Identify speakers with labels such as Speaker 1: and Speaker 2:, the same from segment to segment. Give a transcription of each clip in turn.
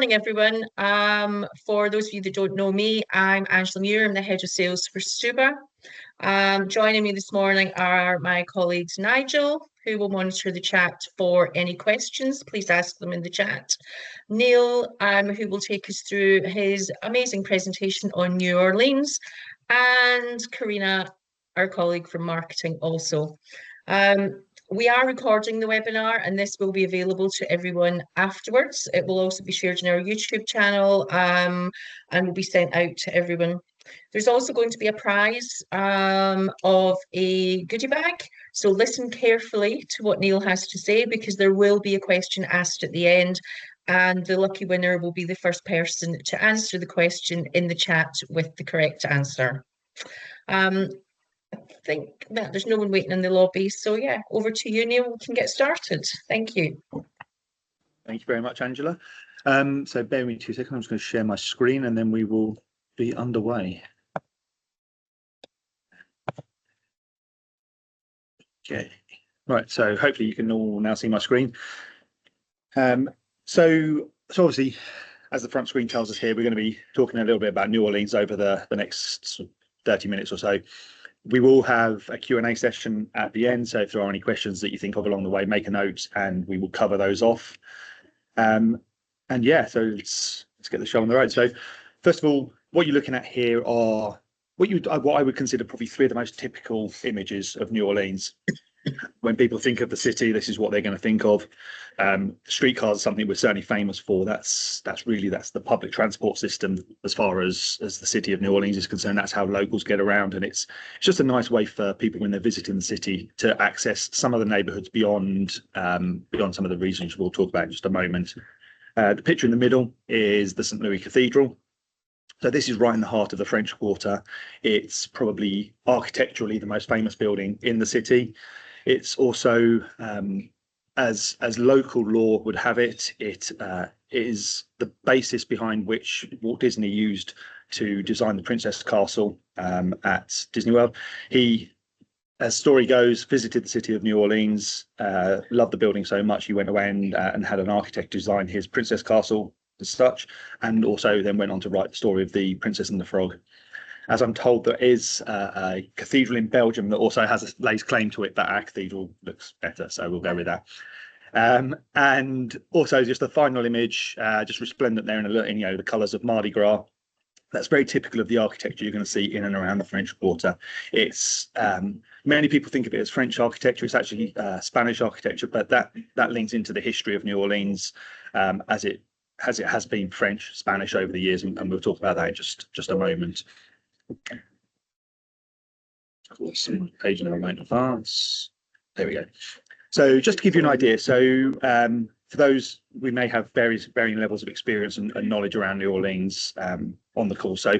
Speaker 1: morning, everyone. For those of you that don't know me, I'm Angela Muir. I'm the head of sales for Stuba. Joining me this morning are my colleagues Nigel, who will monitor the chat for any questions. Please ask them in the chat. Neil, who will take us through his amazing presentation on New Orleans, and Karina, our colleague from marketing also. We are recording the webinar and this will be available to everyone afterwards. It will also be shared in our YouTube channel and will be sent out to everyone. There's also going to be a prize of a goodie bag. So listen carefully to what Neil has to say because there will be a question asked at the end and the lucky winner will be the first person to answer the question in the chat with the correct answer. I think that there's no one waiting in the lobby. So yeah, over to you, Neil. We can get started. Thank you.
Speaker 2: Thank you very much, Angela. So bear with me 2 seconds. I'm just going to share my screen and then we will be underway. Okay, right. So hopefully you can all now see my screen. So obviously, as the front screen tells us here, we're going to be talking a little bit about New Orleans over the next 30 minutes or so. We will have a Q&A session at the end, so if there are any questions that you think of along the way, make a note and we will cover those off. And yeah, so let's get the show on the road. So first of all, what you're looking at here are what I would consider probably three of the most typical images of New Orleans. When people think of the city, this is what they're going to think of. Streetcars are something we're certainly famous for. That's the public transport system as far as the city of New Orleans is concerned. That's how locals get around, and it's just a nice way for people when they're visiting the city to access some of the neighborhoods beyond some of the regions we'll talk about in just a moment. The picture in the middle is the St. Louis Cathedral. So this is right in the heart of the French Quarter. It's probably architecturally the most famous building in the city. It's also, as local law would have it, it is the basis behind which Walt Disney used to design the Princess Castle at Disney World. He, as story goes, visited the city of New Orleans, loved the building so much he went away and had an architect design his Princess Castle as such, and also then went on to write the story of the Princess and the Frog. As I'm told, there is a cathedral in Belgium that also lays claim to it, but our cathedral looks better, so we'll go with that. And also just the final image, just resplendent there in the colours of Mardi Gras. That's very typical of the architecture you're going to see in and around the French Quarter. It's many people think of it as French architecture. It's actually Spanish architecture, but that links into the history of New Orleans as it has been French, Spanish over the years, and we'll talk about that in just a moment. Page number might advance. There we go. So just to give you an idea, so for those, we may have varying levels of experience and knowledge around New Orleans on the call. So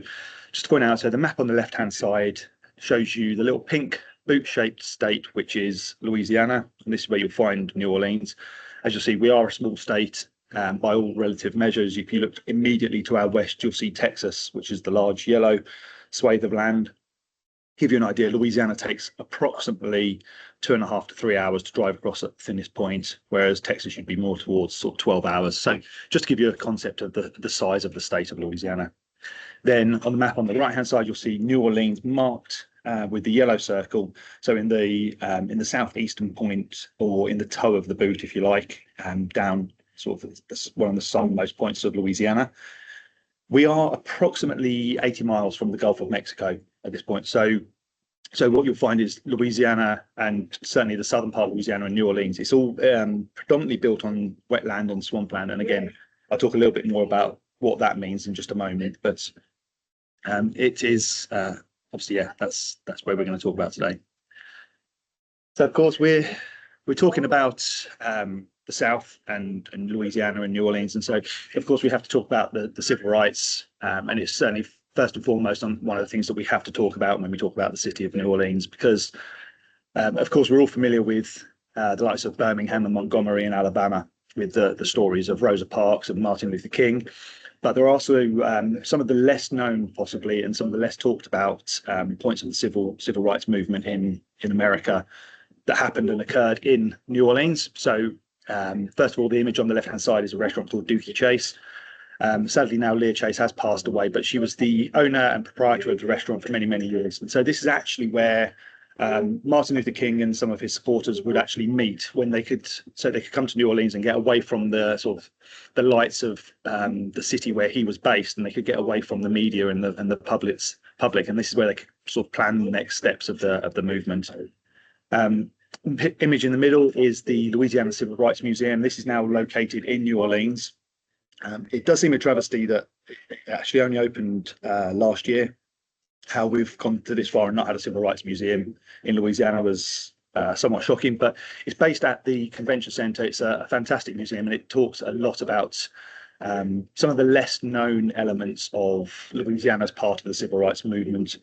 Speaker 2: just to point out, so the map on the left-hand side shows you the little pink boot-shaped state, which is Louisiana, and this is where you'll find New Orleans. As you'll see, we are a small state by all relative measures. If you look immediately to our west, you'll see Texas, which is the large yellow swathe of land. Give you an idea, Louisiana takes approximately 2.5 to 3 hours to drive across at the thinnest point, whereas Texas should be more towards sort of 12 hours. So just to give you a concept of the size of the state of Louisiana. Then on the map on the right-hand side, you'll see New Orleans marked with the yellow circle. So in the southeastern point, or in the toe of the boot, if you like, down sort of one of the southernmost points of Louisiana. We are approximately 80 miles from the Gulf of Mexico at this point. So what you'll find is Louisiana, and certainly the southern part of Louisiana and New Orleans, it's all predominantly built on wetland and swampland. And again, I'll talk a little bit more about what that means in just a moment. But it is obviously, yeah, that's where we're going to talk about today. So of course we're talking about the South and Louisiana and New Orleans, and so of course we have to talk about the civil rights, and it's certainly first and foremost on one of the things that we have to talk about when we talk about the city of New Orleans, because of course we're all familiar with the likes of Birmingham and Montgomery in Alabama with the stories of Rosa Parks and Martin Luther King, but there are also some of the less known possibly and some of the less talked about points of the civil rights movement in America that happened and occurred in New Orleans. So first of all, the image on the left hand side is a restaurant called Dookie Chase. Sadly, now Leah Chase has passed away, but she was the owner and proprietor of the restaurant for many, many years. And so this is actually where Martin Luther King and some of his supporters would actually meet when they could come to New Orleans and get away from the sort of the lights of the city where he was based, and they could get away from the media and the public. And this is where they could sort of plan the next steps of the movement. Image in the middle is the Louisiana Civil Rights Museum. This is now located in New Orleans. It does seem a travesty that it actually only opened last year. How we've gone to this far and not had a civil rights museum in Louisiana was somewhat shocking, but it's based at the convention center. It's a fantastic museum, and it talks a lot about some of the less known elements of Louisiana's part of the civil rights movement.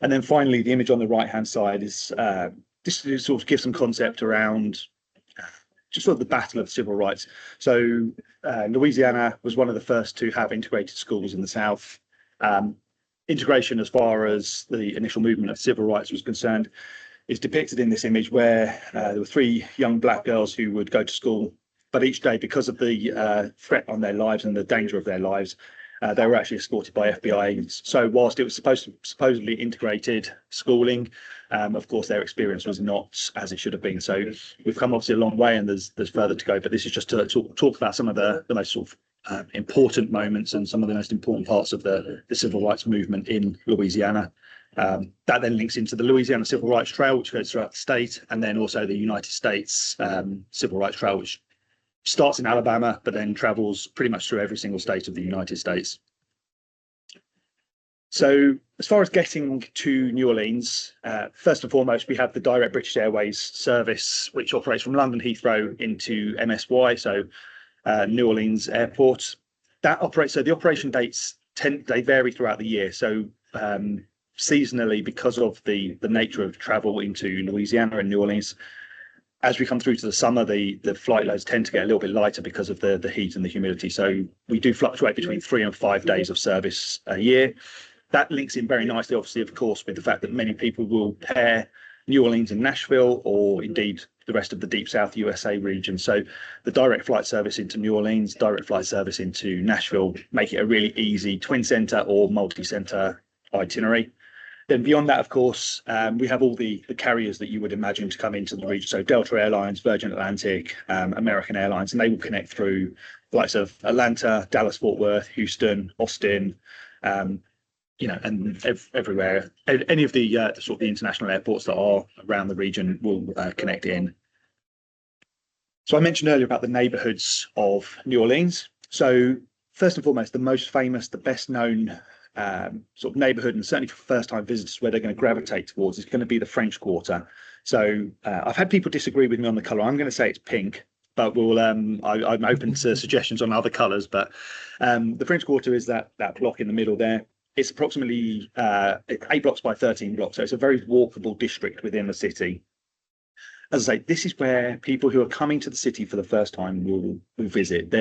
Speaker 2: And then finally, the image on the right hand side is just to sort of give some concept around just sort of the battle of civil rights. So Louisiana was one of the first to have integrated schools in the South. Integration, as far as the initial movement of civil rights was concerned, is depicted in this image where there were 3 young black girls who would go to school, but each day, because of the threat on their lives and the danger of their lives, they were actually escorted by FBI agents. So whilst it was supposedly integrated schooling, of course, their experience was not as it should have been. So we've come obviously a long way, and there's further to go. But this is just to talk about some of the most sort of important moments and some of the most important parts of the civil rights movement in Louisiana. That then links into the Louisiana Civil Rights Trail, which goes throughout the state, and then also the United States Civil Rights Trail, which starts in Alabama, but then travels pretty much through every single state of the United States. So as far as getting to New Orleans, first and foremost, we have the direct British Airways service, which operates from London Heathrow into MSY, so New Orleans Airport. That operates, so the operation dates they vary throughout the year. So seasonally, because of the nature of travel into Louisiana and New Orleans, as we come through to the summer, the flight loads tend to get a little bit lighter because of the heat and the humidity. So we do fluctuate between 3 and 5 days of service a year. That links in very nicely, obviously, of course, with the fact that many people will pair New Orleans and Nashville, or indeed the rest of the Deep South USA region. So the direct flight service into New Orleans, direct flight service into Nashville, make it a really easy twin center or multi-center itinerary. Then beyond that, of course, we have all the carriers that you would imagine to come into the region. So Delta Airlines, Virgin Atlantic, American Airlines, and they will connect through the likes of Atlanta, Dallas, Fort Worth, Houston, Austin, and everywhere. Any of the sort of the international airports that are around the region will connect in. So I mentioned earlier about the neighborhoods of New Orleans. So first and foremost, the most famous, the best known sort of neighborhood, and certainly for first-time visitors, where they're going to gravitate towards, is going to be the French Quarter. So I've had people disagree with me on the color. I'm going to say it's pink, but we'll I'm open to suggestions on other colors. But the French Quarter is that block in the middle there. It's approximately 8 blocks by 13 blocks, so it's a very walkable district within the city. As I say, this is where people who are coming to the city for the first time will visit.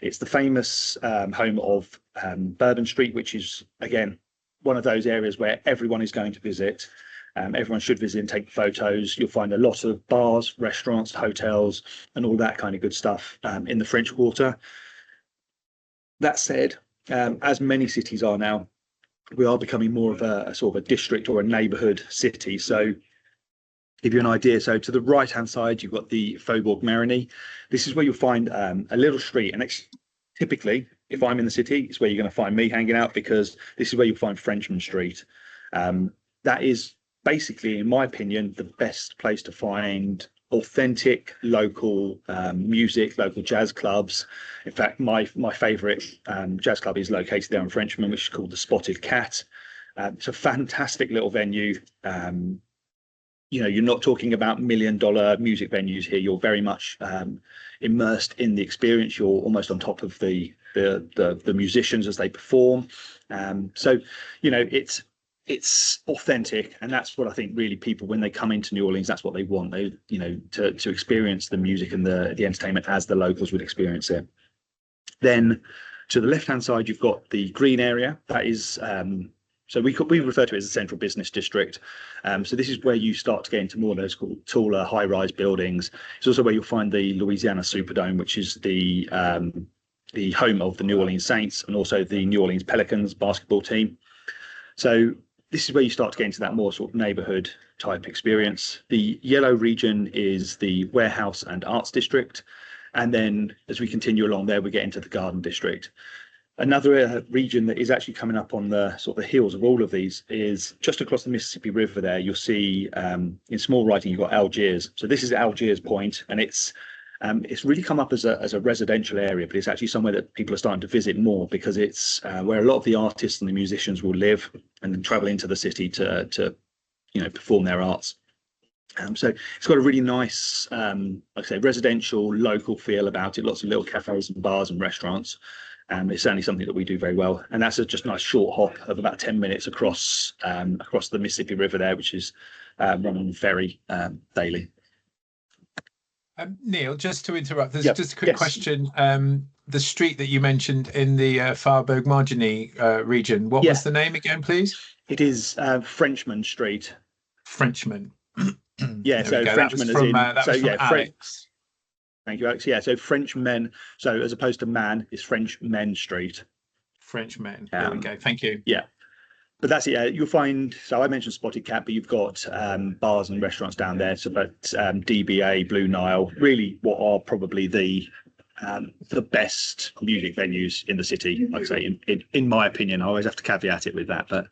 Speaker 2: It's the famous home of Bourbon Street, which is, again, one of those areas where everyone is going to visit. Everyone should visit and take photos. You'll find a lot of bars, restaurants, hotels, and all that kind of good stuff in the French Quarter. That said, as many cities are now, we are becoming more of a sort of a district or a neighborhood city. So give you an idea, so to the right hand side you've got the Faubourg Marigny. This is where you'll find a little street, and it's typically, if I'm in the city, it's where you're going to find me hanging out, because this is where you'll find Frenchman Street. That is basically, in my opinion, the best place to find authentic local music, local jazz clubs. In fact, my favorite jazz club is located there in Frenchman, which is called the Spotted Cat. It's a fantastic little venue. You're not talking about $1 million music venues here. You're very much immersed in the experience. You're almost on top of the musicians as they perform. It's authentic, and that's what I think really people, when they come into New Orleans, that's what they want. They, to experience the music and the entertainment as the locals would experience it. Then to the left-hand side, you've got the green area. That is, so we refer to it as the central business district. So this is where you start to get into more of those taller, high-rise buildings. It's also where you'll find the Louisiana Superdome, which is the the home of the New Orleans Saints and also the New Orleans Pelicans basketball team. So this is where you start to get into that more sort of neighborhood type experience. The yellow region is the warehouse and arts district. And then as we continue along there, we get into the garden district. Another region that is actually coming up on the sort of the heels of all of these is just across the Mississippi River there. You'll see in small writing, you've got Algiers. So this is Algiers Point, and it's really come up as a residential area, but it's actually somewhere that people are starting to visit more because it's where a lot of the artists and the musicians will live and then travel into the city to perform their arts. So it's got a really nice, like I say, residential, local feel about it. Lots of little cafes and bars and restaurants. It's certainly something that we do very well, and that's just a nice short hop of about 10 minutes across the Mississippi River there, which is run on ferry daily.
Speaker 3: Neil, just to interrupt, there's just a quick question. The street that you mentioned in the Faubourg Marigny region, what was the name again, please?
Speaker 2: It is Frenchman Street.
Speaker 3: Frenchman.
Speaker 2: Yeah, so Frenchman is in. So yeah,
Speaker 3: Alex.
Speaker 2: Thank you, Alex. Yeah, so French men. So as opposed to man, is French Men Street.
Speaker 3: French men. There we go. Thank you.
Speaker 2: Yeah, but that's it. You'll find. So I mentioned Spotted Cat, but you've got bars and restaurants down there. So, but DBA, Blue Nile, really what are probably the best music venues in the city. Like I say, in my opinion, I always have to caveat it with that. But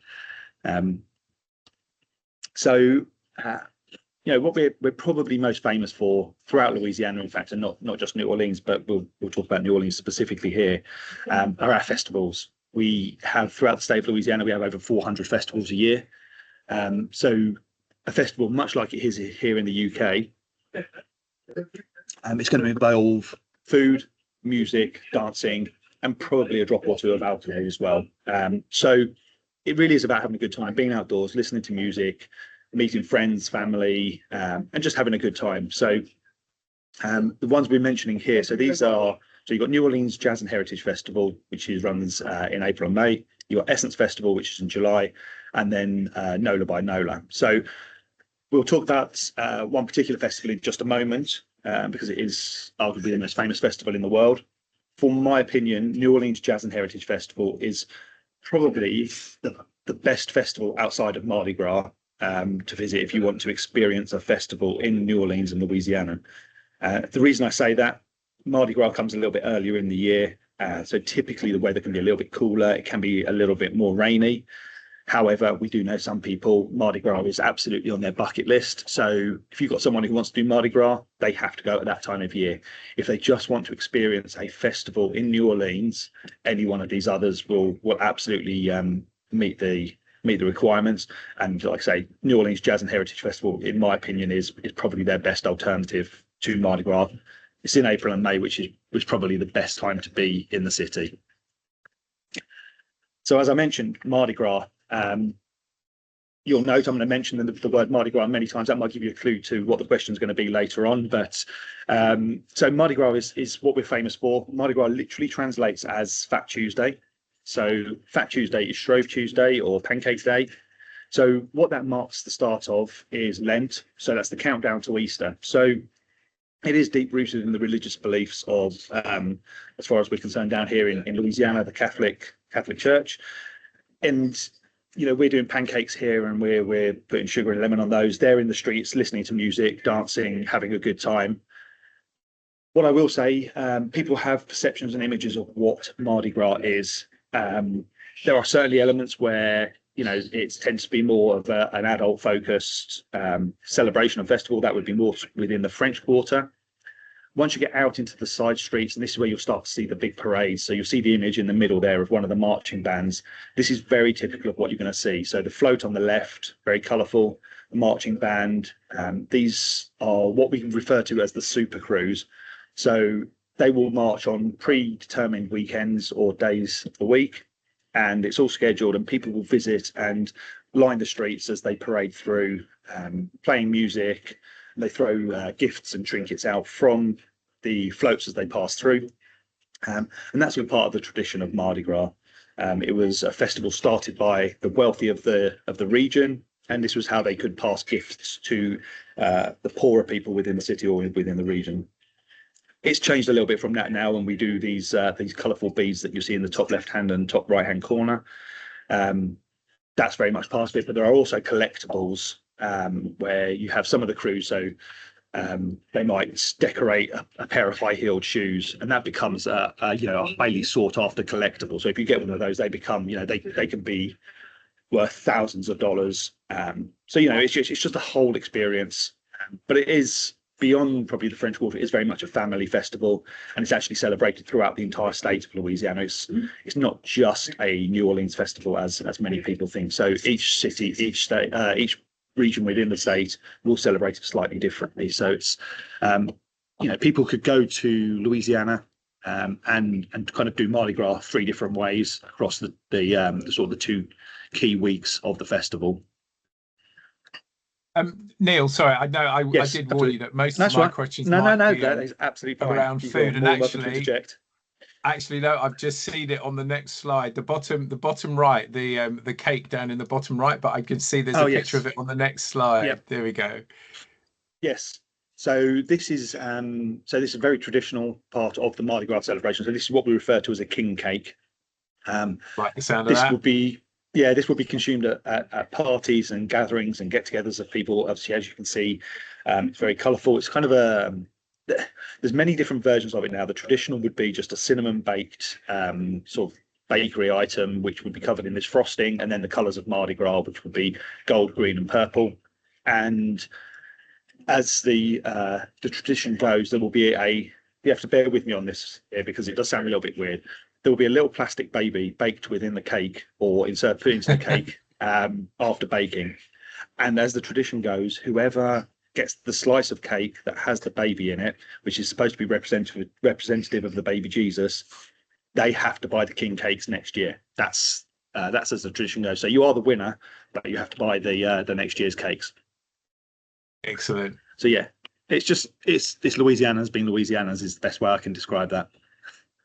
Speaker 2: what we're probably most famous for throughout Louisiana, in fact, and not just New Orleans, but we'll talk about New Orleans specifically here, are our festivals. We have throughout the state of Louisiana, we have over 400 festivals a year. So a festival, much like it is here in the UK, it's going to involve food, music, dancing, and probably a drop or two of alcohol as well. So it really is about having a good time, being outdoors, listening to music, meeting friends, family, and just having a good time. So the ones we're mentioning here, so these are, so you've got New Orleans Jazz and Heritage Festival, which runs in April and May. You've got Essence Festival, which is in July, and then NOLA by NOLA. So we'll talk about one particular festival in just a moment, because it is arguably the most famous festival in the world. For my opinion, New Orleans Jazz and Heritage Festival is probably the best festival outside of Mardi Gras to visit if you want to experience a festival in New Orleans and Louisiana. The reason I say that, Mardi Gras comes a little bit earlier in the year, so typically the weather can be a little bit cooler, it can be a little bit more rainy. However, we do know some people, Mardi Gras is absolutely on their bucket list. So if you've got someone who wants to do Mardi Gras, they have to go at that time of year. If they just want to experience a festival in New Orleans, any one of these others will absolutely meet the requirements. And like I say, New Orleans Jazz and Heritage Festival, in my opinion, is probably their best alternative to Mardi Gras. It's in April and May, which was probably the best time to be in the city. So as I mentioned, Mardi Gras, you'll note I'm going to mention the word Mardi Gras many times. That might give you a clue to what the question is going to be later on. But so Mardi Gras is what we're famous for. Mardi Gras literally translates as Fat Tuesday. So Fat Tuesday is Shrove Tuesday or Pancake Day. So what that marks the start of is Lent. So that's the countdown to Easter. So it is deep rooted in the religious beliefs of, as far as we're concerned down here in Louisiana, the Catholic Church. And we're doing pancakes here, and we're putting sugar and lemon on those. They're in the streets, listening to music, dancing, having a good time. What I will say, people have perceptions and images of what Mardi Gras is. There are certainly elements where it tends to be more of an adult-focused celebration and festival. That would be more within the French Quarter. Once you get out into the side streets, and this is where you'll start to see the big parades. So you'll see the image in the middle there of one of the marching bands. This is very typical of what you're going to see. So the float on the left, very colourful, the marching band. These are what we refer to as the super crews. So they will march on predetermined weekends or days of the week, and it's all scheduled, and people will visit and line the streets as they parade through, playing music. They throw gifts and trinkets out from the floats as they pass through, and that's been part of the tradition of Mardi Gras. It was a festival started by the wealthy of the region, and this was how they could pass gifts to the poorer people within the city or within the region. It's changed a little bit from that now when we do these colourful beads that you see in the top left hand and top right hand corner. That's very much part of it, but there are also collectibles where you have some of the crew. So they might decorate a pair of high-heeled shoes, and that becomes a highly sought-after collectible. So if you get one of those, they become they can be worth thousands of dollars. So it's just a whole experience, but it is beyond probably the French Quarter. It's very much a family festival, and it's actually celebrated throughout the entire state of Louisiana. It's not just a New Orleans festival as many people think. So each city, each state, each region within the state will celebrate it slightly differently. So it's people could go to Louisiana and kind of do Mardi Gras 3 different ways across the sort of the 2 key weeks of the festival.
Speaker 3: Neil, sorry, I know I did
Speaker 2: absolutely.
Speaker 3: warn you that most
Speaker 2: That's
Speaker 3: of my
Speaker 2: right.
Speaker 3: questions
Speaker 2: No,
Speaker 3: might be
Speaker 2: that is absolutely fine.
Speaker 3: around food, and actually, no, I've just seen it on the next slide, the bottom right, the cake down in the bottom right, but I can see there's a picture of it on the next slide. Yep. There we go.
Speaker 2: Yes. So this is a very traditional part of the Mardi Gras celebration. So this is what we refer to as a king cake.
Speaker 3: Like the sound of that.
Speaker 2: This would be consumed at parties and gatherings and get-togethers of people. Obviously, as you can see, it's very colourful. It's kind of there's many different versions of it now. The traditional would be just a cinnamon-baked sort of bakery item, which would be covered in this frosting, and then the colours of Mardi Gras, which would be gold, green, and purple. And as the tradition goes, there will be you have to bear with me on this here because it does sound a little bit weird. There will be a little plastic baby baked within the cake or put into the cake after baking. And as the tradition goes, whoever gets the slice of cake that has the baby in it, which is supposed to be representative of the baby Jesus, they have to buy the king cakes next year. That's as the tradition goes. So you are the winner, but you have to buy the next year's cakes.
Speaker 3: Excellent.
Speaker 2: So yeah, it's Louisiana's being Louisiana's is the best way I can describe that.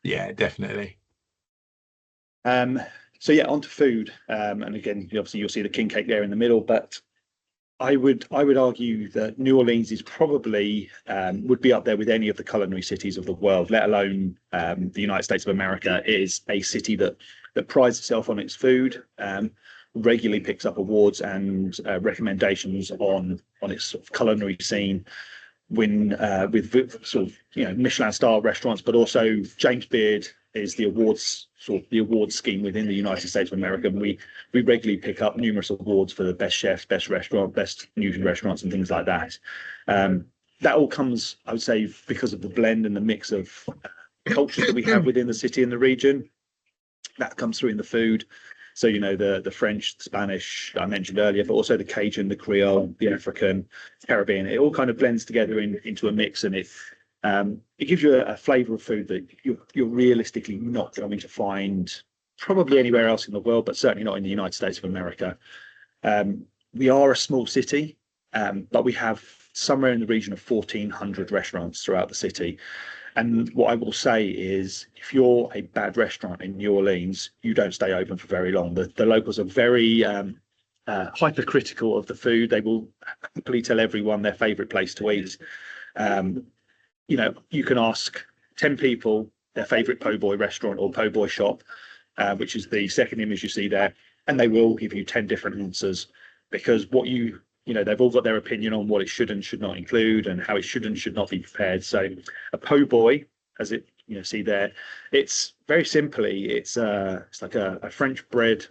Speaker 3: Yeah, definitely.
Speaker 2: So yeah, on to food. And again, obviously you'll see the king cake there in the middle, but I would argue that New Orleans is probably would be up there with any of the culinary cities of the world, let alone the United States of America. It is a city that prides itself on its food, regularly picks up awards and recommendations on its sort of culinary scene, with sort of Michelin star restaurants, but also James Beard is the awards scheme within the United States of America. And we regularly pick up numerous awards for the best chefs, best restaurant, best fusion restaurants, and things like that. That all comes, I would say, because of the blend and the mix of cultures that we have within the city and the region. That comes through in the food. So the French, the Spanish I mentioned earlier, but also the Cajun, the Creole, the African, Caribbean. It all kind of blends together into a mix, and it gives you a flavour of food that you're realistically not going to find probably anywhere else in the world, but certainly not in the United States of America. We are a small city, but we have somewhere in the region of 1,400 restaurants throughout the city. And what I will say is, if you're a bad restaurant in New Orleans, you don't stay open for very long. The locals are very hypercritical of the food. They will happily tell everyone their favourite place to eat. You can ask 10 people their favourite po' boy restaurant or po' boy shop, which is the second image you see there, and they will give you 10 different answers, because they've all got their opinion on what it should and should not include and how it should and should not be prepared. So a po' boy, as it see there, it's very simply, it's like a French bread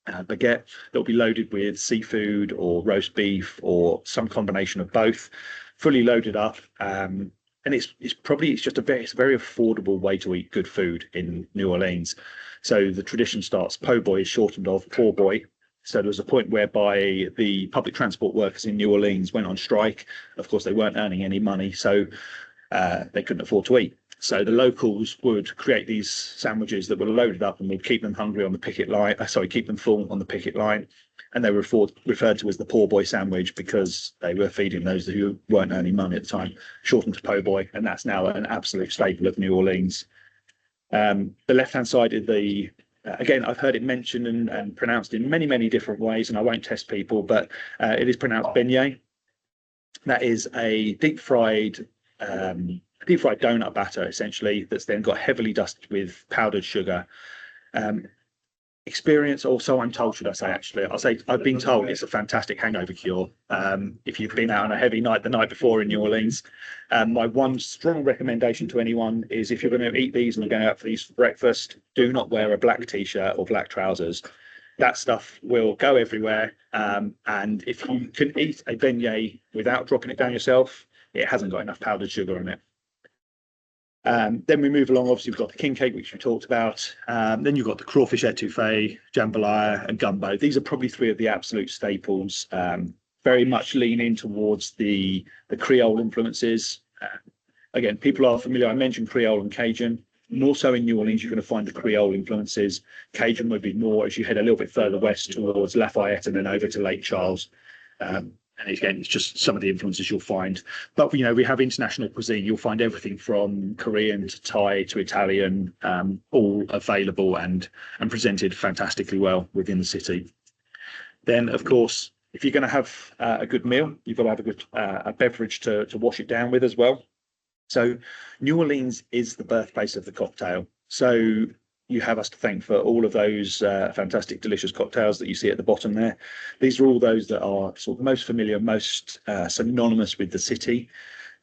Speaker 2: baguette that will be loaded with seafood or roast beef or some combination of both, fully loaded up. And it's just a very affordable way to eat good food in New Orleans. So the tradition starts, po' boy is shortened of poor boy. So there was a point whereby the public transport workers in New Orleans went on strike. Of course, they weren't earning any money, so they couldn't afford to eat. So the locals would create these sandwiches that were loaded up and would keep them hungry on the picket line. Keep them full on the picket line. And they were referred to as the poor boy sandwich because they were feeding those who weren't earning money at the time, shortened to po' boy. And that's now an absolute staple of New Orleans. The left-hand side is again, I've heard it mentioned and pronounced in many, many different ways, and I won't test people, but it is pronounced beignet. That is a deep-fried deep fried donut batter, essentially, that's then got heavily dusted with powdered sugar. Experience, or so I'm told, should I say, actually. I've been told it's a fantastic hangover cure. If you've been out on a heavy night the night before in New Orleans, my one strong recommendation to anyone is, if you're going to eat these and you're going out for these for breakfast, do not wear a black t-shirt or black trousers. That stuff will go everywhere. And if you can eat a beignet without dropping it down yourself, it hasn't got enough powdered sugar in it. Then we move along. Obviously, we've got the king cake, which we talked about. Then you've got the crawfish etouffee, jambalaya, and gumbo. These are probably three of the absolute staples. Very much leaning towards the Creole influences. Again, people are familiar. I mentioned Creole and Cajun. More so in New Orleans, you're going to find the Creole influences. Cajun would be more as you head a little bit further west towards Lafayette and then over to Lake Charles. And again, it's just some of the influences you'll find. But, you know, we have international cuisine. You'll find everything from Korean to Thai to Italian, all available and presented fantastically well within the city. Then, of course, if you're going to have a good meal, you've got to have a good a beverage to wash it down with as well. So New Orleans is the birthplace of the cocktail. So you have us to thank for all of those fantastic, delicious cocktails that you see at the bottom there. These are all those that are sort of most familiar, most synonymous with the city.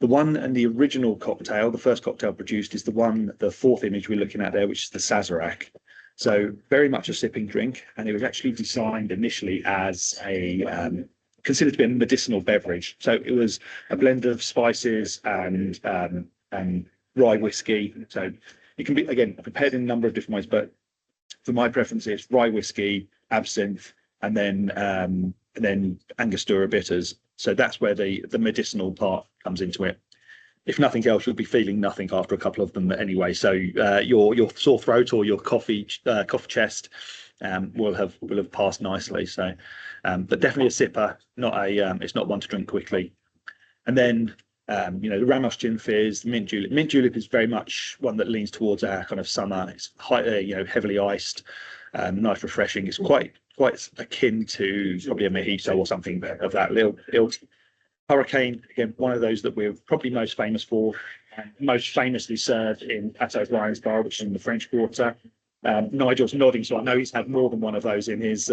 Speaker 2: The one and the original cocktail, the first cocktail produced, is the fourth image we're looking at there, which is the Sazerac. So very much a sipping drink, and it was actually designed initially as a considered to be a medicinal beverage. So it was a blend of spices and rye whiskey. So it can be, again, prepared in a number of different ways, but for my preference, it's rye whiskey, absinthe, and then Angostura bitters. So that's where the medicinal part comes into it. If nothing else, you'll be feeling nothing after a couple of them anyway. So your sore throat or your cough chest will have passed nicely. So, but definitely a sipper, it's not one to drink quickly. And then you know, the Ramos gin fizz, the mint julep. Mint julep is very much one that leans towards our kind of summer. It's you know, heavily iced, nice, refreshing. It's quite akin to probably a mojito or something of that ilk. Hurricane, again, one of those that we're probably most famous for, most famously served in Pateau Brian's Bar, which is in the French Quarter. Nigel's nodding, so I know he's had more than one of those in his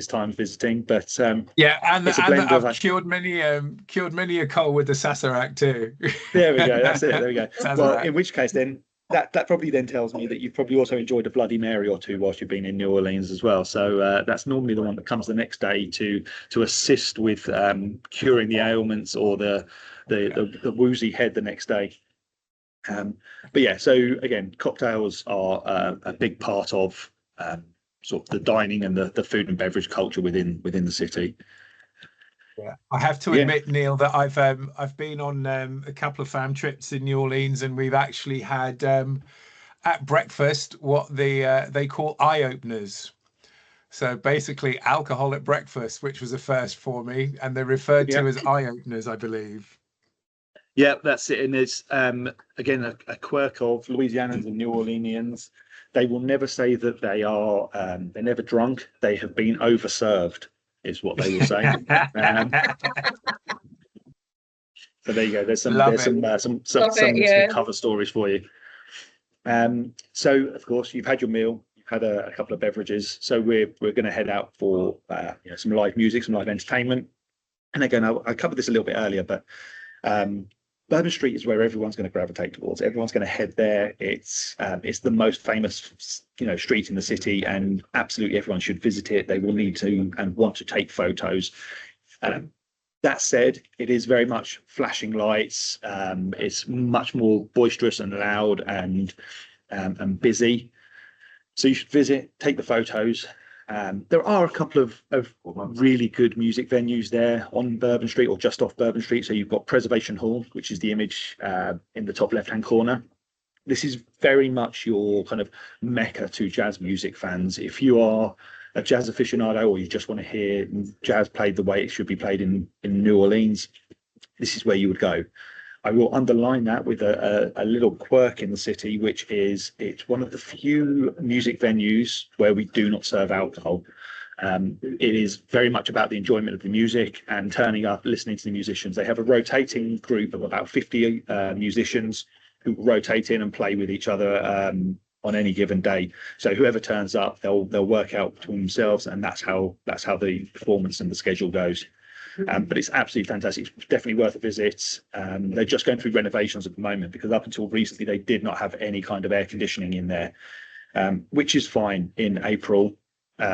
Speaker 2: time visiting. But
Speaker 3: yeah, and I've cured many a cold with the Sazerac too.
Speaker 2: There we go. That's it. There we go. Well, in which case then that probably then tells me that you've probably also enjoyed a Bloody Mary or two whilst you've been in New Orleans as well. So that's normally the one that comes the next day to assist with curing the ailments or the woozy head the next day. But yeah, so again, cocktails are a big part of sort of the dining and the food and beverage culture within the city.
Speaker 3: Yeah, I have to admit, Neil, that I've been on a couple of fam trips in New Orleans, and we've actually had at breakfast what they call eye openers. So basically, alcohol at breakfast, which was a first for me, and they're referred to as eye openers, I believe.
Speaker 2: Yeah, that's it. And it's again a quirk of Louisianans and New Orleanians. They will never say that they're never drunk. They have been overserved, is what they will say. So there you go. There's some cover stories for you. So of course you've had your meal, you've had a couple of beverages. So we're going to head out for you know, some live music, some live entertainment. And again, I covered this a little bit earlier, but Bourbon Street is where everyone's going to gravitate towards. Everyone's going to head there. It's the most famous, you know, street in the city, and absolutely everyone should visit it. They will need to and want to take photos. That said, it is very much flashing lights. It's much more boisterous and loud and busy. So you should visit, take the photos. There are a couple of really good music venues there on Bourbon Street or just off Bourbon Street. So you've got Preservation Hall, which is the image in the top left-hand corner. This is very much your kind of mecca to jazz music fans. If you are a jazz aficionado or you just want to hear jazz played the way it should be played in New Orleans, this is where you would go. I will underline that with a little quirk in the city, which is it's one of the few music venues where we do not serve alcohol. It is very much about the enjoyment of the music and turning up, listening to the musicians. They have a rotating group of about 50 musicians who rotate in and play with each other on any given day. So whoever turns up, they'll work out between themselves, and that's how the performance and the schedule goes. But it's absolutely fantastic. It's definitely worth a visit. They're just going through renovations at the moment, because up until recently they did not have any kind of air conditioning in there, which is fine in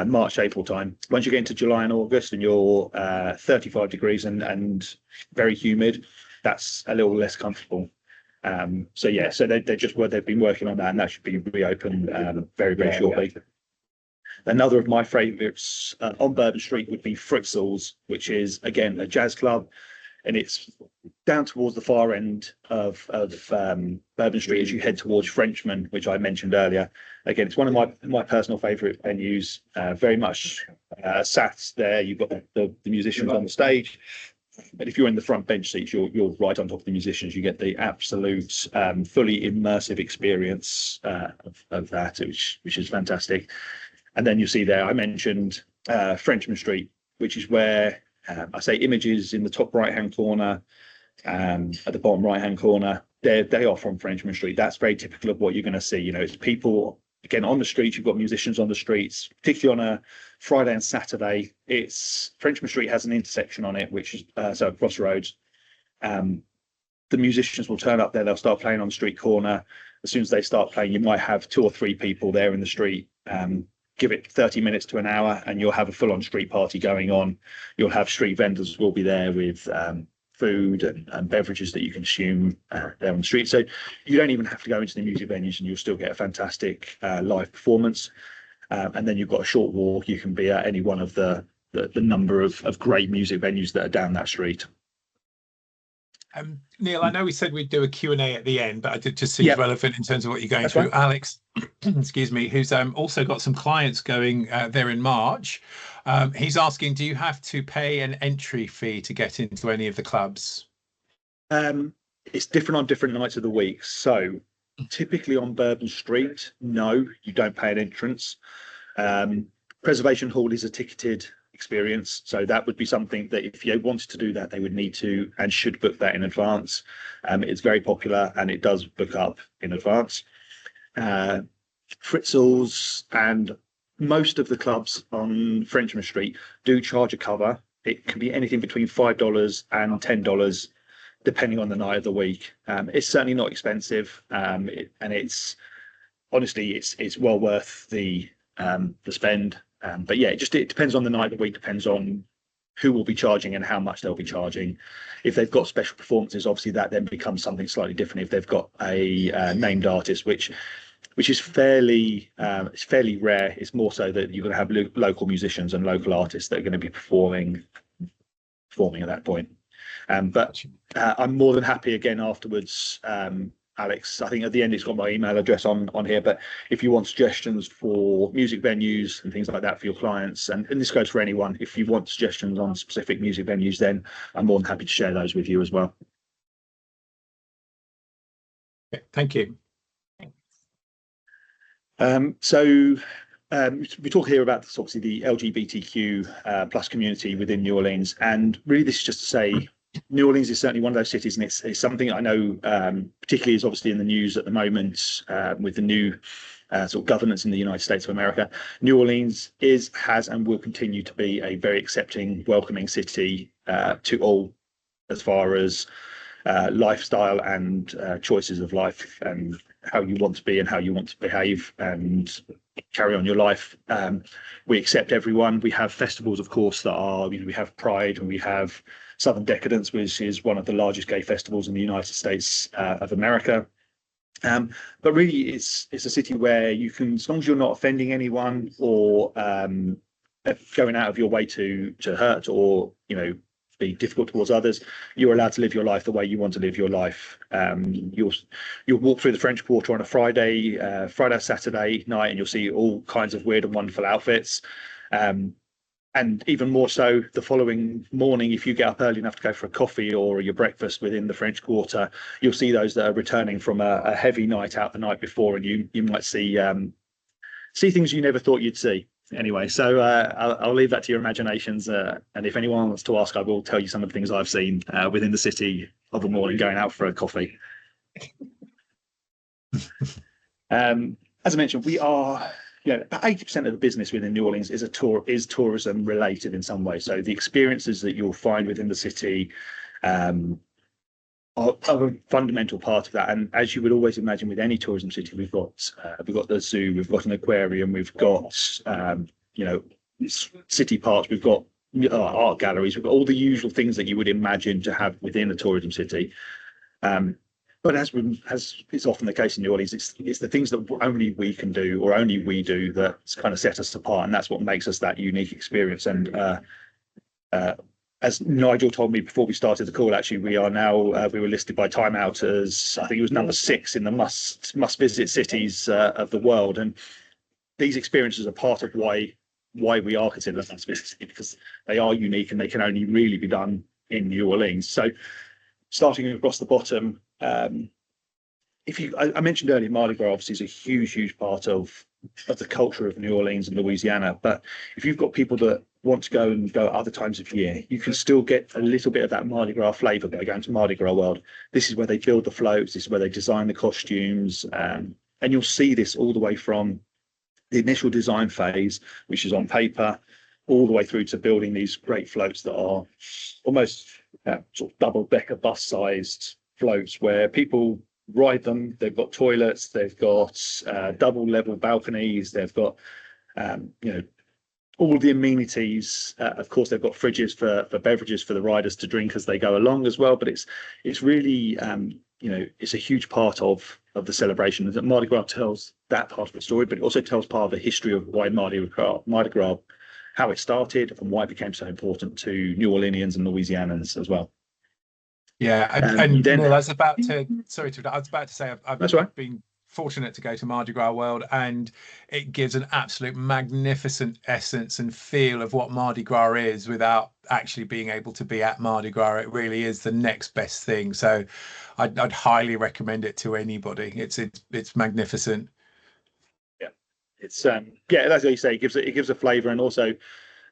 Speaker 2: March, April time. Once you get into July and August and you're 35 degrees and very humid, that's a little less comfortable. So they've been working on that, and that should be reopened very shortly. Another of my favourites on Bourbon Street would be Fritzl's, which is again a jazz club, and it's down towards the far end of Bourbon Street as you head towards Frenchman, which I mentioned earlier. Again, it's one of my personal favourite venues. Very much sat there. You've got the musicians on the stage, but if you're in the front bench seats, you're right on top of the musicians. You get the absolute fully immersive experience of that, which is fantastic. And then you see there, I mentioned Frenchman Street, which is where I say images in the top right-hand corner, at the bottom right-hand corner. They are from Frenchman Street. That's very typical of what you're going to see. It's people again on the streets. You've got musicians on the streets, particularly on a Friday and Saturday. Frenchman Street has an intersection on it, which is so crossroads. The musicians will turn up there. They'll start playing on the street corner. As soon as they start playing, you might have 2 or 3 people there in the street. Give it 30 minutes to an hour and you'll have a full-on street party going on. You'll have street vendors will be there with food and beverages that you consume there on the street. So you don't even have to go into the music venues, and you'll still get a fantastic live performance. And then you've got a short walk. You can be at any one of the number of great music venues that are down that street.
Speaker 3: Neil, I know we said we'd do a Q&A at the end, but I did just seem relevant in terms of what you're going through. Right. Alex, excuse me, who's also got some clients going there in March. He's asking, do you have to pay an entry fee to get into any of the clubs?
Speaker 2: It's different on different nights of the week. So typically on Bourbon Street, no, you don't pay an entrance. Preservation Hall is a ticketed experience, so that would be something that if you wanted to do that, they would need to and should book that in advance. It's very popular and it does book up in advance. Fritzl's and most of the clubs on Frenchman Street do charge a cover. It can be anything between $5 and $10 depending on the night of the week. It's certainly not expensive, and it's honestly it's well worth the spend. But yeah, it depends on the night of the week, depends on who will be charging and how much they'll be charging. If they've got special performances, obviously that then becomes something slightly different. If they've got a named artist, which is fairly rare, it's more so that you're going to have local musicians and local artists that are going to be performing at that point. But I'm more than happy again afterwards. Alex, I think at the end it's got my email address on here, but if you want suggestions for music venues and things like that for your clients, and this goes for anyone, if you want suggestions on specific music venues, then I'm more than happy to share those with you as well.
Speaker 3: Okay, thank you.
Speaker 2: We talk here about obviously the LGBTQ plus community within New Orleans, and really this is just to say New Orleans is certainly one of those cities, and it's something I know particularly is obviously in the news at the moment with the new sort of governance in the United States of America. New Orleans has and will continue to be a very accepting, welcoming city to all as far as lifestyle and choices of life and how you want to be and how you want to behave and carry on your life. We accept everyone. We have festivals, of course, that are, we have Pride and we have Southern Decadence, which is one of the largest gay festivals in the United States of America. But really, it's a city where you can, as long as you're not offending anyone or going out of your way to hurt or be difficult towards others, you're allowed to live your life the way you want to live your life. You'll walk through the French Quarter on a Friday, Saturday night, and you'll see all kinds of weird and wonderful outfits. And even more so the following morning, if you get up early enough to go for a coffee or your breakfast within the French Quarter, you'll see those that are returning from a heavy night out the night before, and you might see things you never thought you'd see. Anyway, so I'll leave that to your imaginations, and if anyone wants to ask, I will tell you some of the things I've seen within the city of a morning going out for a coffee. As I mentioned, we are, about 80% of the business within New Orleans is tourism related in some way. So the experiences that you'll find within the city are a fundamental part of that. And as you would always imagine with any tourism city, we've got the zoo, we've got an aquarium, we've got city parks, we've got art galleries, we've got all the usual things that you would imagine to have within a tourism city. But as is often the case in New Orleans, it's the things that only we can do or only we do that kind of set us apart, and that's what makes us that unique experience. And as Nigel told me before we started the call, actually, we were listed by Time Out as, I think it was number 6 in the must visit cities of the world. And these experiences are part of why we are considered a must visit city, because they are unique and they can only really be done in New Orleans. So starting across the bottom, I mentioned earlier, Mardi Gras obviously is a huge part of the culture of New Orleans and Louisiana. But if you've got people that want to go at other times of year, you can still get a little bit of that Mardi Gras flavour by going to Mardi Gras World. This is where they build the floats, this is where they design the costumes, and you'll see this all the way from the initial design phase, which is on paper, all the way through to building these great floats that are almost sort of double-decker bus-sized floats where people ride them. They've got toilets, they've got double-level balconies, they've got all the amenities. Of course, they've got fridges for beverages for the riders to drink as they go along as well. But it's really it's a huge part of the celebration. That Mardi Gras tells that part of the story, but it also tells part of the history of why Mardi Gras, how it started and why it became so important to New Orleanians and Louisianans as well.
Speaker 3: Yeah, and then I was about to say I've been fortunate to go to Mardi Gras World, and it gives an absolute magnificent essence and feel of what Mardi Gras is without actually being able to be at Mardi Gras. It really is the next best thing. So I'd highly recommend it to anybody. It's magnificent.
Speaker 2: Yeah, it's that's what you say. It gives a flavour, and also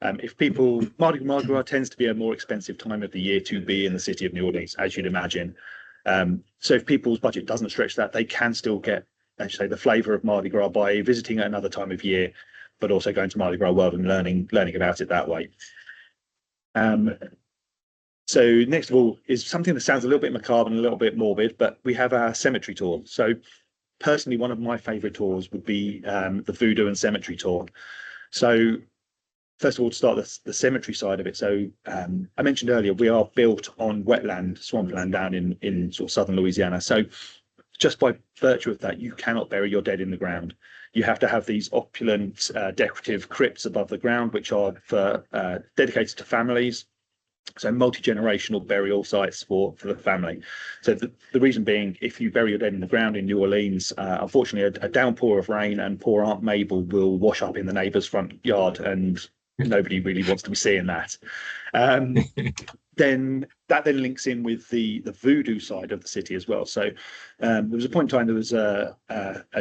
Speaker 2: if people, Mardi Gras tends to be a more expensive time of the year to be in the city of New Orleans, as you'd imagine. So if people's budget doesn't stretch that, they can still get, as you say, the flavour of Mardi Gras by visiting at another time of year, but also going to Mardi Gras World and learning about it that way. So next of all is something that sounds a little bit macabre and a little bit morbid, but we have our cemetery tour. So personally, one of my favourite tours would be the Voodoo and Cemetery tour. So first of all, to start the cemetery side of it. So I mentioned earlier, we are built on wetland, swampland down in sort of southern Louisiana. So just by virtue of that, you cannot bury your dead in the ground. You have to have these opulent, decorative crypts above the ground, which are dedicated to families. So multi-generational burial sites for the family. So the reason being, if you bury your dead in the ground in New Orleans, unfortunately, a downpour of rain and poor Aunt Mabel will wash up in the neighbour's front yard, and nobody really wants to be seeing that. Then that links in with the voodoo side of the city as well. So there was a point in time there was a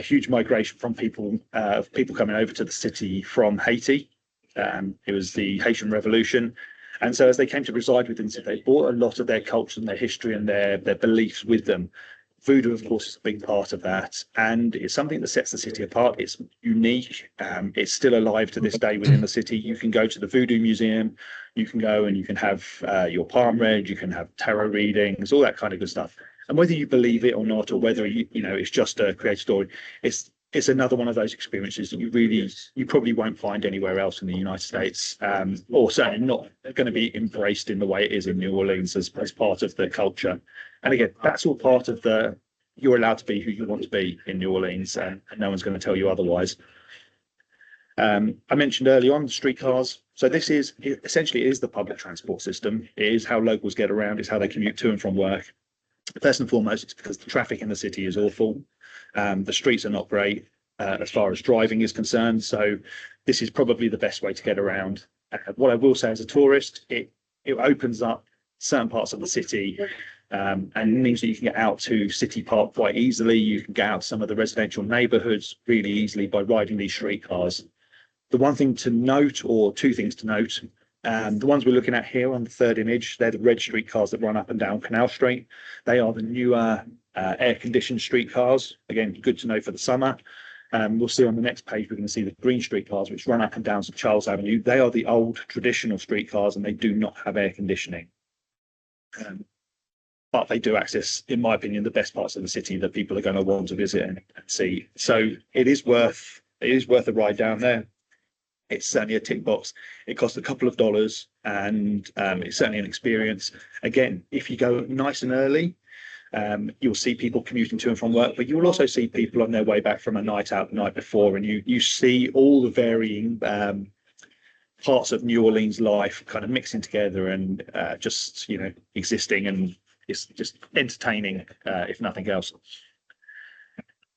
Speaker 2: huge migration from people coming over to the city from Haiti. It was the Haitian Revolution. And so as they came to reside within the city, they brought a lot of their culture and their history and their beliefs with them. Voodoo, of course, is a big part of that, and it's something that sets the city apart. It's unique. It's still alive to this day within the city. You can go to the Voodoo Museum, you can go and you can have your palm read, you can have tarot readings, all that kind of good stuff. And whether you believe it or not, or whether it's just a created story, it's another one of those experiences that you probably won't find anywhere else in the United States, or certainly not going to be embraced in the way it is in New Orleans as part of the culture. And again, that's all part of you're allowed to be who you want to be in New Orleans, and no one's going to tell you otherwise. I mentioned early on the streetcars. So this is essentially the public transport system. It is how locals get around. It's how they commute to and from work. First and foremost, it's because the traffic in the city is awful. The streets are not great as far as driving is concerned. So this is probably the best way to get around. What I will say as a tourist, it opens up certain parts of the city, and means that you can get out to City Park quite easily. You can get out to some of the residential neighbourhoods really easily by riding these streetcars. The one thing to note, or two things to note, the ones we're looking at here on the third image, they're the red streetcars that run up and down Canal Street. They are the newer air-conditioned streetcars. Again, good to know for the summer. We'll see on the next page, we're going to see the green streetcars, which run up and down St Charles Avenue. They are the old traditional streetcars, and they do not have air conditioning. But they do access, in my opinion, the best parts of the city that people are going to want to visit and see. So it is worth a ride down there. It's certainly a tick box. It costs a couple of dollars, and it's certainly an experience. Again, if you go nice and early, you'll see people commuting to and from work, but you will also see people on their way back from a night out the night before, and you see all the varying parts of New Orleans life kind of mixing together and just existing, and it's just entertaining if nothing else.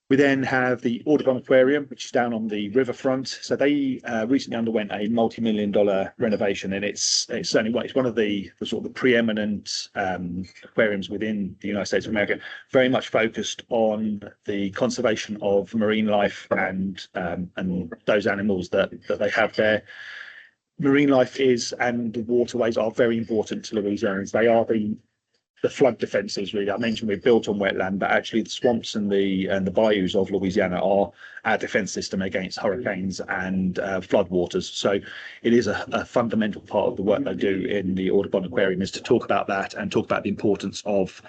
Speaker 2: We then have the Audubon Aquarium, which is down on the riverfront. So they recently underwent a multi-million-dollar renovation, and it's one of the sort of the preeminent aquariums within the United States of America. Very much focused on the conservation of marine life and those animals that they have there. Marine life and the waterways are very important to Louisianans. They are the flood defences, really. I mentioned we're built on wetland, but actually the swamps and the bayous of Louisiana are our defence system against hurricanes and flood waters. So it is a fundamental part of the work they do in the Audubon Aquarium, is to talk about that and talk about the importance of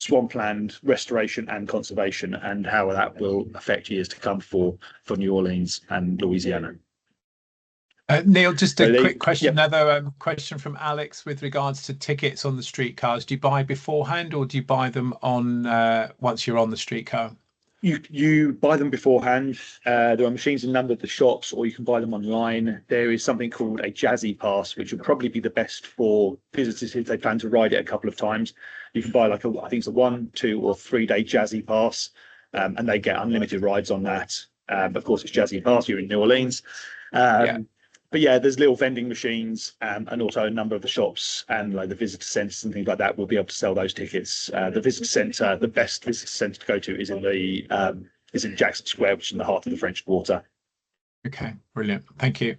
Speaker 2: swampland restoration and conservation, and how that will affect years to come for New Orleans and Louisiana.
Speaker 3: Neil, just a quick question. Yep. Another question from Alex with regards to tickets on the streetcars. Do you buy beforehand, or do you buy them on once you're on the streetcar?
Speaker 2: You buy them beforehand. There are machines in a number of the shops, or you can buy them online. There is something called a Jazzy Pass, which would probably be the best for visitors if they plan to ride it a couple of times. You can buy I think it's a 1, 2, or 3 day Jazzy Pass, and they get unlimited rides on that. Of course, it's Jazzy Pass. You're in New Orleans. But yeah, there's little vending machines, and also a number of the shops and the visitor centres and things like that will be able to sell those tickets. The visitor centre, the best visitor centre to go to is in Jackson Square, which is in the heart of the French Quarter.
Speaker 3: Okay, brilliant. Thank you.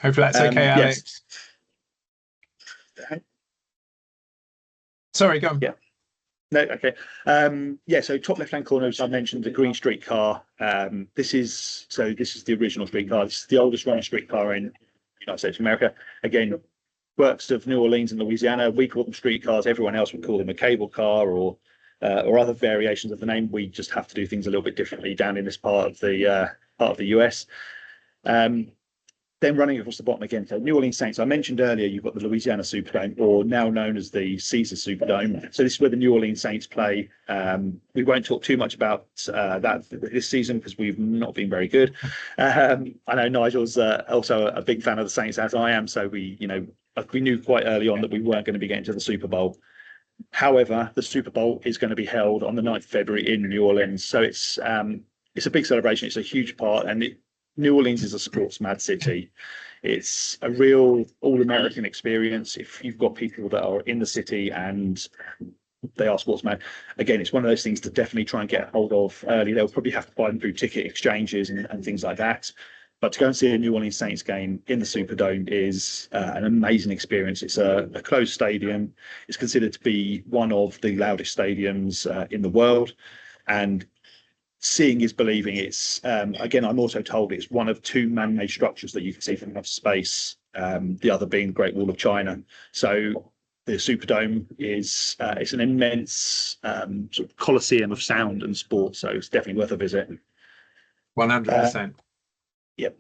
Speaker 3: Hopefully that's okay, Alex.
Speaker 2: Yes.
Speaker 3: Sorry, go on.
Speaker 2: Yeah. No, okay. So top left-hand corner, as I mentioned, the green streetcar. This is the original streetcar. This is the oldest running streetcar in the United States of America. Again, works of New Orleans and Louisiana. We call them streetcars. Everyone else would call them a cable car or other variations of the name. We just have to do things a little bit differently down in this part of the US. Then running across the bottom again, so New Orleans Saints. I mentioned earlier, you've got the Louisiana Superdome, or now known as the Caesar Superdome. So this is where the New Orleans Saints play. We won't talk too much about that this season because we've not been very good. I know Nigel's also a big fan of the Saints, as I am. So we knew quite early on that we weren't going to be getting to the Super Bowl. However, the Super Bowl is going to be held on the 9th of February in New Orleans. So it's a big celebration. It's a huge part, and New Orleans is a sports mad city. It's a real all-American experience. If you've got people that are in the city and they are sports mad, again, it's one of those things to definitely try and get hold of early. They'll probably have to buy them through ticket exchanges and things like that. But to go and see a New Orleans Saints game in the Superdome is an amazing experience. It's a closed stadium. It's considered to be one of the loudest stadiums in the world. And seeing is believing. It's again, I'm also told it's one of 2 man-made structures that you can see from outer space, the other being the Great Wall of China. So the Superdome is it's an immense sort of coliseum of sound and sport, so it's definitely worth a visit.
Speaker 3: 100%.
Speaker 2: Yep.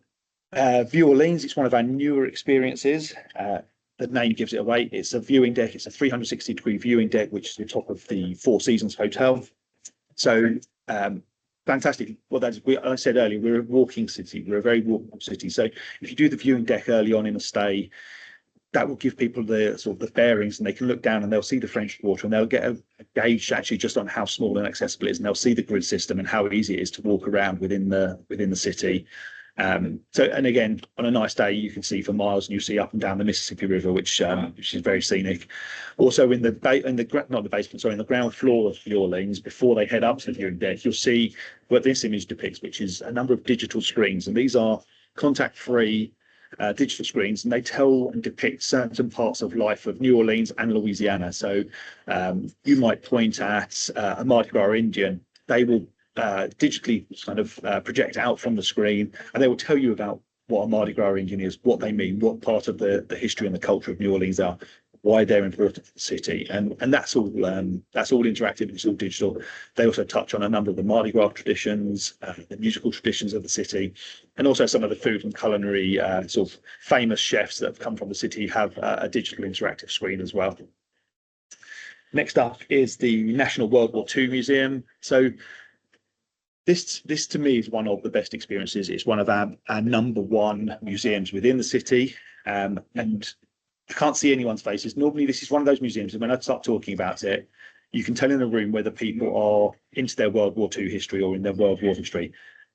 Speaker 2: View Orleans, it's one of our newer experiences. The name gives it away. It's a viewing deck. It's a 360-degree viewing deck, which is the top of the Four Seasons Hotel. So fantastic. Well, I said earlier, we're a walking city. We're a very walkable city. So if you do the viewing deck early on in a stay, that will give people the sort of the bearings, and they can look down and they'll see the French Quarter, and they'll get a gauge actually just on how small and accessible it is, and they'll see the grid system and how easy it is to walk around within the city. And again, on a nice day, you can see for miles, and you see up and down the Mississippi River, which is very scenic. Also, in the ground floor of New Orleans, before they head up to the viewing deck, you'll see what this image depicts, which is a number of digital screens, and these are contact-free digital screens, and they tell and depict certain parts of life of New Orleans and Louisiana. So you might point at a Mardi Gras Indian. They will digitally kind of project out from the screen, and they will tell you about what a Mardi Gras Indian is, what they mean, what part of the history and the culture of New Orleans are, why they're important to the city, and that's all interactive and it's all digital. They also touch on a number of the Mardi Gras traditions, the musical traditions of the city, and also some of the food and culinary sort of famous chefs that have come from the city have a digital interactive screen as well. Next up is the National World War II Museum. So this to me is one of the best experiences. It's one of our number one museums within the city, and I can't see anyone's faces. Normally, this is one of those museums, and when I start talking about it, you can tell in the room whether people are into their World War II history or in their World War history.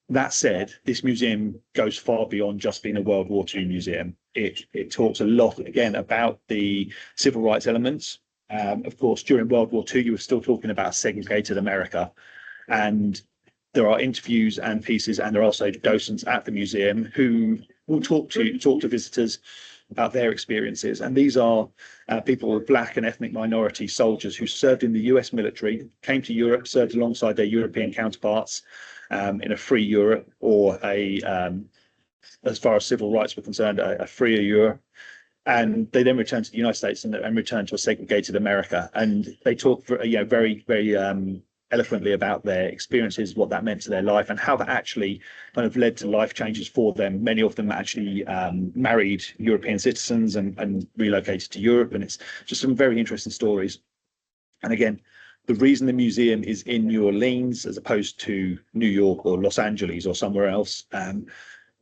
Speaker 2: That said, this museum goes far beyond just being a World War II museum. It talks a lot, again, about the civil rights elements. Of course, during World War II, you were still talking about segregated America, and there are interviews and pieces, and there are also docents at the museum who will talk to visitors about their experiences. And these are people of Black and ethnic minority soldiers who served in the US military, came to Europe, served alongside their European counterparts in a free Europe, or as far as civil rights were concerned, a freer Europe. And they then returned to the United States and returned to a segregated America. And they talk very, very eloquently about their experiences, what that meant to their life, and how that actually kind of led to life changes for them. Many of them actually married European citizens and relocated to Europe, and it's just some very interesting stories. And again, the reason the museum is in New Orleans as opposed to New York or Los Angeles or somewhere else,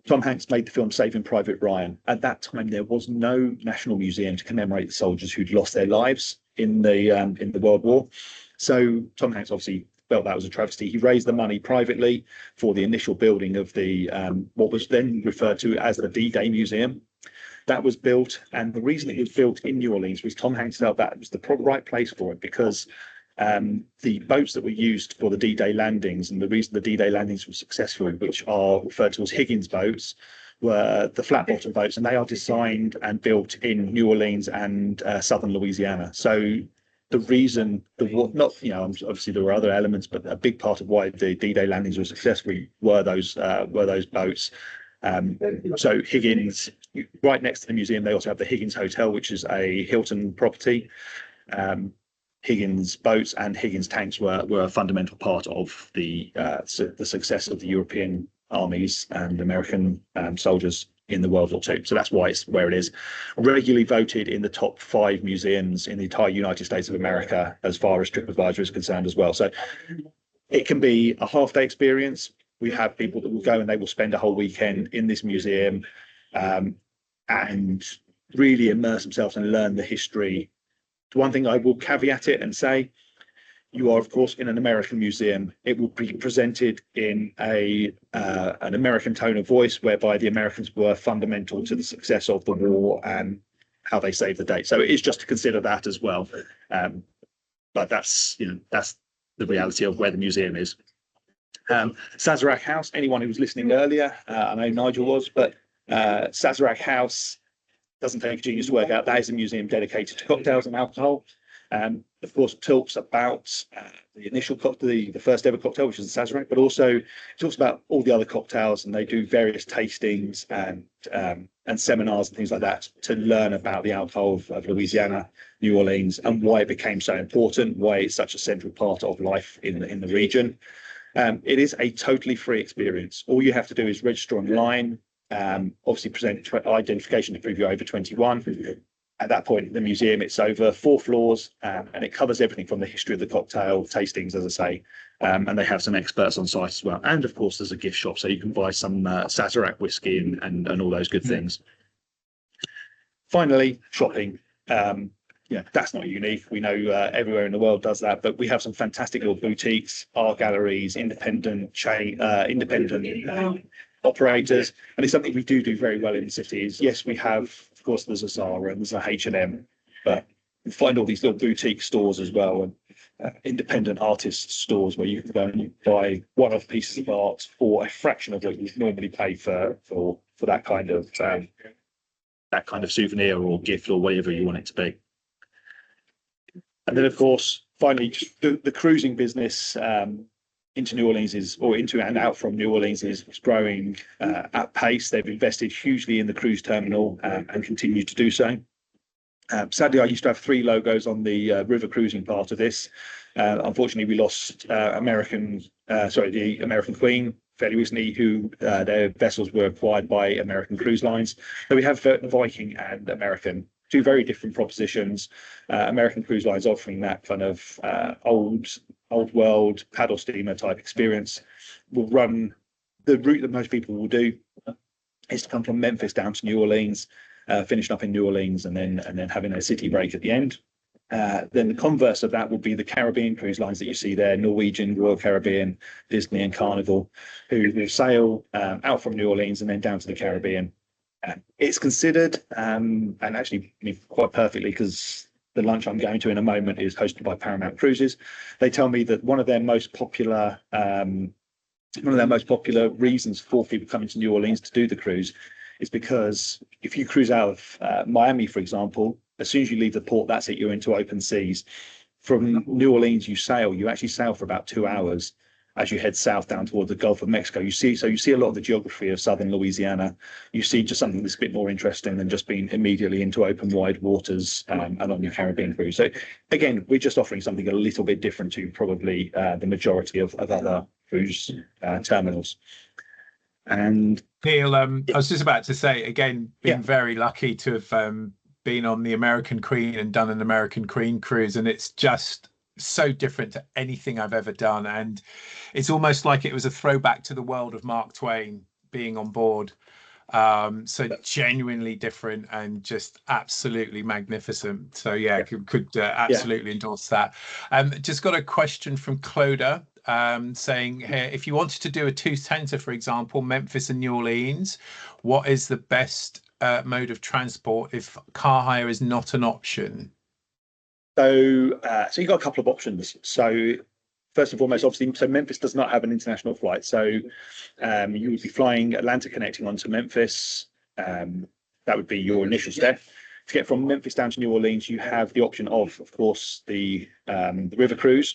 Speaker 2: Tom Hanks made the film Saving Private Ryan. At that time, there was no national museum to commemorate the soldiers who'd lost their lives in the World War. So Tom Hanks obviously felt that was a travesty. He raised the money privately for the initial building of the what was then referred to as the D-Day Museum. That was built, and the reason it was built in New Orleans was Tom Hanks felt that was the right place for it, because the boats that were used for the D-Day landings, and the reason the D-Day landings were successful, which are referred to as Higgins boats, were the flat bottom boats, and they are designed and built in New Orleans and southern Louisiana. So the reason obviously there were other elements, but a big part of why the D-Day landings were successful were those boats. So Higgins, right next to the museum, they also have the Higgins Hotel, which is a Hilton property. Higgins boats and Higgins tanks were a fundamental part of the success of the European armies and American soldiers in the World War II. So that's why it's where it is. Regularly voted in the top 5 museums in the entire United States of America as far as TripAdvisor is concerned as well. So it can be a half-day experience. We have people that will go and they will spend a whole weekend in this museum and really immerse themselves and learn the history. The one thing I will caveat it and say, you are, of course, in an American museum. It will be presented in an American tone of voice, whereby the Americans were fundamental to the success of the war and how they saved the day. So it is just to consider that as well. But that's the reality of where the museum is. Sazerac House. Anyone who was listening earlier, I know Nigel was, but Sazerac House doesn't take a genius to work out. That is a museum dedicated to cocktails and alcohol. Of course, talks about the initial cocktail, the first ever cocktail, which is the Sazerac, but also talks about all the other cocktails, and they do various tastings and seminars and things like that to learn about the alcohol of Louisiana, New Orleans, and why it became so important, why it's such a central part of life in the region. It is a totally free experience. All you have to do is register online, obviously present identification to prove you're over 21. At that point in the museum, it's over 4 floors, and it covers everything from the history of the cocktail, tastings, as I say, and they have some experts on site as well. And of course, there's a gift shop, so you can buy some Sazerac whiskey and all those good things. Finally, shopping. That's not unique. We know everywhere in the world does that, but we have some fantastic little boutiques, art galleries, independent operators, and it's something we do very well in cities. Yes, we have, of course, there's a Zara and there's a H&M, but you find all these little boutique stores as well, and independent artist stores where you can go and you buy one-off pieces of art for a fraction of what you normally pay for that kind of that kind of souvenir or gift or whatever you want it to be. And then, of course, finally, just the cruising business into New Orleans into and out from New Orleans is growing at pace. They've invested hugely in the cruise terminal and continue to do so. Sadly, I used to have 3 logos on the river cruising part of this. Unfortunately, we lost the American Queen fairly recently, who their vessels were acquired by American Cruise Lines. So we have Viking and American, 2 very different propositions. American Cruise Lines offering that kind of old world paddle steamer type experience. Will run the route that most people will do is to come from Memphis down to New Orleans, finishing up in New Orleans, and then having a city break at the end. Then the converse of that would be the Caribbean cruise lines that you see there: Norwegian, Royal Caribbean, Disney, and Carnival, who will sail out from New Orleans and then down to the Caribbean. It's considered, and actually quite perfectly, because the lunch I'm going to in a moment is hosted by Paramount Cruises. They tell me that one of their most popular reasons for people coming to New Orleans to do the cruise is because if you cruise out of Miami, for example, as soon as you leave the port, that's it, you're into open seas. From New Orleans, you actually sail for about 2 hours as you head south down toward the Gulf of Mexico. You see a lot of the geography of southern Louisiana. You see just something that's a bit more interesting than just being immediately into open wide waters and on your Caribbean cruise. So again, we're just offering something a little bit different to probably the majority of other cruise terminals. And
Speaker 3: Neil, I was just about to say, again, been very lucky to have been on the American Queen and done an American Queen cruise, and it's just so different to anything I've ever done, and it's almost like it was a throwback to the world of Mark Twain being on board. So genuinely different and just absolutely magnificent. So could absolutely endorse that. Just got a question from Cloda saying here, if you wanted to do a 2-center, for example, Memphis and New Orleans, what is the best mode of transport if car hire is not an option?
Speaker 2: So you've got a couple of options. So first and foremost, obviously, so Memphis does not have an international flight. So you would be flying Atlanta connecting onto Memphis. That would be your initial step. To get from Memphis down to New Orleans, you have the option of course, the river cruise,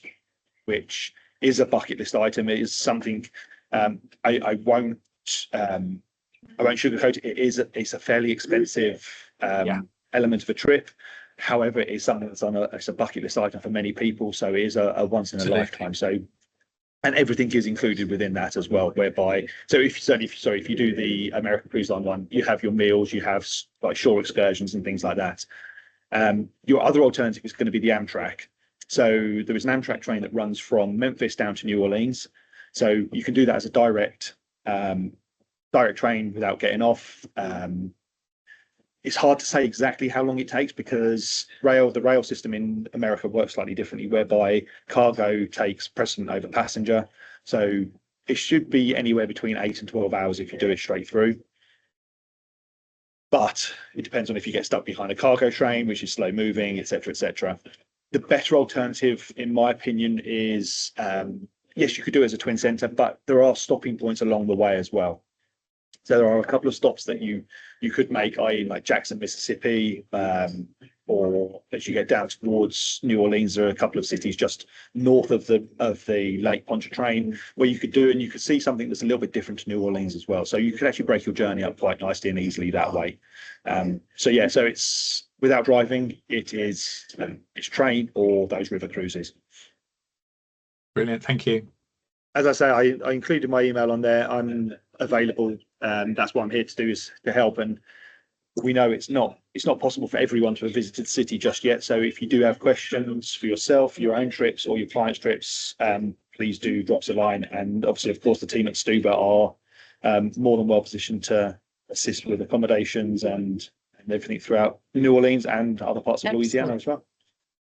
Speaker 2: which is a bucket list item. It is something I won't sugarcoat it. It's a fairly expensive element of a trip. However, it is something that's it's a bucket list item for many people. So it is a once in a lifetime. So, and everything is included within that as well. Whereby, if you do the American Cruise Line one, you have your meals, you have like shore excursions and things like that. Your other alternative is going to be the Amtrak. So there is an Amtrak train that runs from Memphis down to New Orleans. So you can do that as a direct train without getting off. It's hard to say exactly how long it takes because the rail system in America works slightly differently, whereby cargo takes precedent over passenger. So it should be anywhere between 8 and 12 hours if you do it straight through. But it depends on if you get stuck behind a cargo train, which is slow moving, etc., etc. The better alternative, in my opinion, is yes, you could do it as a twin center, but there are stopping points along the way as well. So there are a couple of stops that you could make, i.e. like Jackson, Mississippi, or as you get down towards New Orleans, there are a couple of cities just north of the Lake Pontchartrain where you could do, and you could see something that's a little bit different to New Orleans as well. So you could actually break your journey up quite nicely and easily that way. So it's without driving, it's train or those river cruises. Brilliant, thank you. As I say, I included my email on there. I'm available, and that's what I'm here to do, is to help. And we know it's not possible for everyone to have visited the city just yet. So if you do have questions for yourself, your own trips, or your clients' trips, please do drop us a line. And obviously, of course, the team at Stuba are more than well positioned to assist with accommodations and everything throughout New Orleans and other parts of Louisiana as well.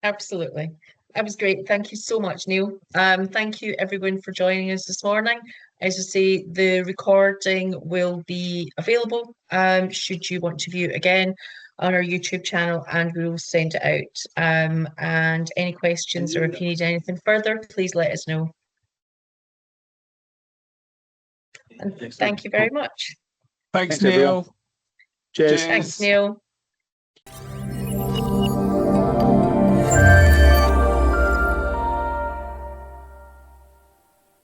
Speaker 2: Absolutely.
Speaker 1: That was great. Thank you so much, Neil. Thank you everyone for joining us this morning. As I say, the recording will be available should you want to view it again on our YouTube channel, and we will send it out. And any questions or if you need anything further, please let us know. And thank you very much.
Speaker 3: Thanks, Neil. Everyone.
Speaker 2: Cheers.
Speaker 1: Thanks, Neil.